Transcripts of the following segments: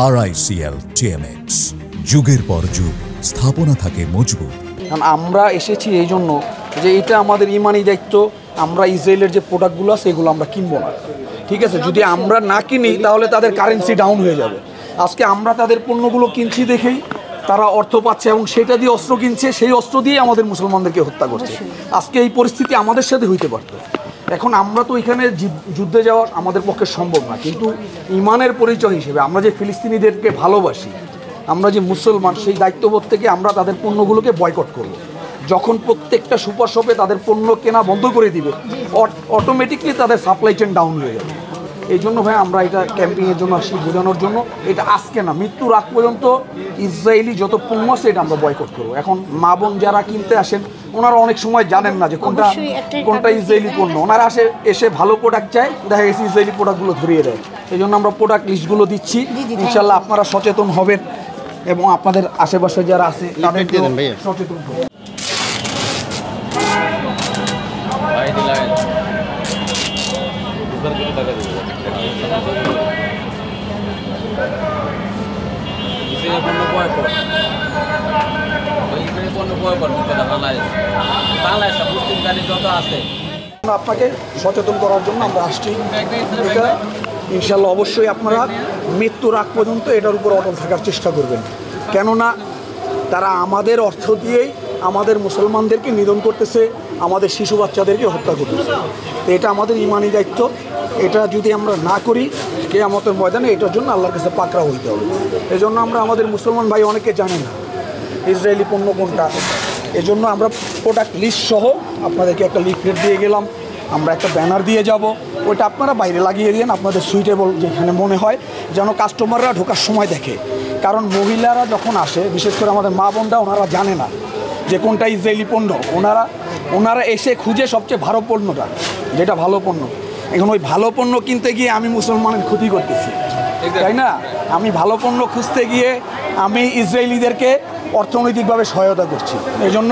RICL TMX, যুগের পর যুগ স্থাপনা থাকে মজবুত। কারণ আমরা এসেছি এই জন্য যে এটা আমাদের ইমানি দায়িত্ব। আমরা ইসরায়েলের যে প্রোডাক্টগুলো আছে এগুলো আমরা কিনবো না, ঠিক আছে? যদি আমরা না কিনি তাহলে তাদের কারেন্সি ডাউন হয়ে যাবে। আজকে আমরা তাদের পণ্যগুলো কিনছি দেখেই তারা অর্থ পাচ্ছে এবং সেটা দিয়ে অস্ত্র কিনছে, সেই অস্ত্র দিয়ে আমাদের মুসলমানদেরকে হত্যা করছে। আজকে এই পরিস্থিতি আমাদের সাথে হইতে পারত। এখন আমরা তো এখানে যুদ্ধে যাওয়া আমাদের পক্ষে সম্ভব না, কিন্তু ইমানের পরিচয় হিসেবে আমরা যে ফিলিস্তিনিদেরকে ভালোবাসি, আমরা যে মুসলমান, সেই দায়িত্ববোধ থেকে আমরা তাদের পণ্যগুলোকে বয়কট করব। যখন প্রত্যেকটা সুপার শপে তাদের পণ্য কেনা বন্ধ করে দিবে, অটোমেটিকলি তাদের সাপ্লাই চেন ডাউন হয়ে যাবে। এই জন্য ভাই আমরা এটা ক্যাম্পিংয়ের জন্য আসি, বোঝানোর জন্য। এটা আজকে না, মৃত্যুর আগ পর্যন্ত ইসরায়েলি যত পণ্য আছে এটা আমরা বয়কট করবো। এখন মা বোন যারা কিনতে আসেন ওনারা অনেক সময় জানেন না যে কোনটা ইসরায়েলি পণ্য। ওনারা এসে ভালো প্রোডাক্ট চায়, দেখা গেছে ইসরায়েলি প্রোডাক্টগুলো ধরিয়ে দেয়। এই জন্য আমরা প্রোডাক্ট লিস্টগুলো দিচ্ছি। ইনশাল্লাহ আপনারা সচেতন হবেন এবং আপনাদের আশেপাশে যারা আছে তাদেরকে সচেতন করবেন। আপনাকে সচেতন করার জন্য আমরা আসছি। ইনশাল্লাহ অবশ্যই আপনারা মৃত্যুর আগ পর্যন্ত এটার উপর অটল থাকার চেষ্টা করবেন, কেননা তারা আমাদের অর্থ দিয়েই আমাদের মুসলমানদেরকে নিধন করতেছে, আমাদের শিশু বাচ্চাদেরকে হত্যা করতেছে। তো এটা আমাদের ইমানি দায়িত্ব। এটা যদি আমরা না করি কিয়ামতের ময়দানে এটার জন্য আল্লাহর কাছে পাকড়াও হইতে হবে। এই জন্য আমরা আমাদের মুসলমান ভাই অনেকে জানে না ইসরায়েলি পণ্য কোনটা। এজন্য আমরা প্রোডাক্ট লিস্ট সহ আপনাদেরকে একটা লিফলেট দিয়ে গেলাম, আমরা একটা ব্যানার দিয়ে যাব, ওইটা আপনারা বাইরে লাগিয়ে দিন আপনাদের সুইটেবল যেখানে মনে হয়, যেন কাস্টমাররা ঢোকার সময় দেখে। কারণ মহিলারা যখন আসে, বিশেষ করে আমাদের মা বোনরা, ওনারা জানে না যে কোনটা ইসরায়েলি পণ্য। ওনারা এসে খুঁজে সবচেয়ে ভালো পণ্যটা, যেটা ভালো পণ্য। এখন ওই ভালো পণ্য কিনতে গিয়ে আমি মুসলমানের ক্ষতি করতেছি, তাই না? আমি ভালো পণ্য খুঁজতে গিয়ে আমি ইসরায়েলিদেরকে অর্থনৈতিকভাবে সহায়তা করছি। এই জন্য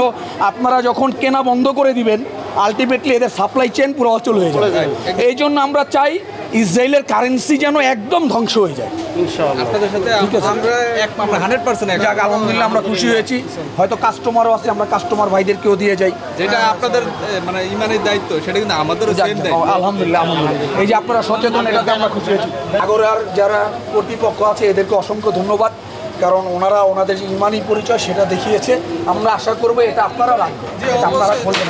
আপনারা যখন কেনা বন্ধ করে দিবেন, আলটিমেটলি এদের সাপ্লাই চেন পুরো অচল হয়ে যাবে। এই জন্য আমরা চাই ইসরায়েলের কারেন্সি যেন একদম ধ্বংস হয়ে যায়। আলহামদুলিল্লাহ আমরা খুশি হয়েছি। হয়তো কাস্টমারও আছে, আমরা কাস্টমার ভাইদেরকেও দিয়ে যাই। যেটা আপনাদের মানে ইমানের দায়িত্ব, সেটা কিন্তু আমাদেরও আলহামদুলিল্লাহ। এই যে আপনারা সচেতন, এটাতে আমরা খুশি হয়েছি। আগরার যারা কর্তৃপক্ষ আছে এদেরকে অসংখ্য ধন্যবাদ, কারণ ওনারা ওনাদের যে ইমানি পরিচয় সেটা দেখিয়েছে। আমরা আশা করবো এটা আপনারা রাখবেন, আপনারা বলবেন।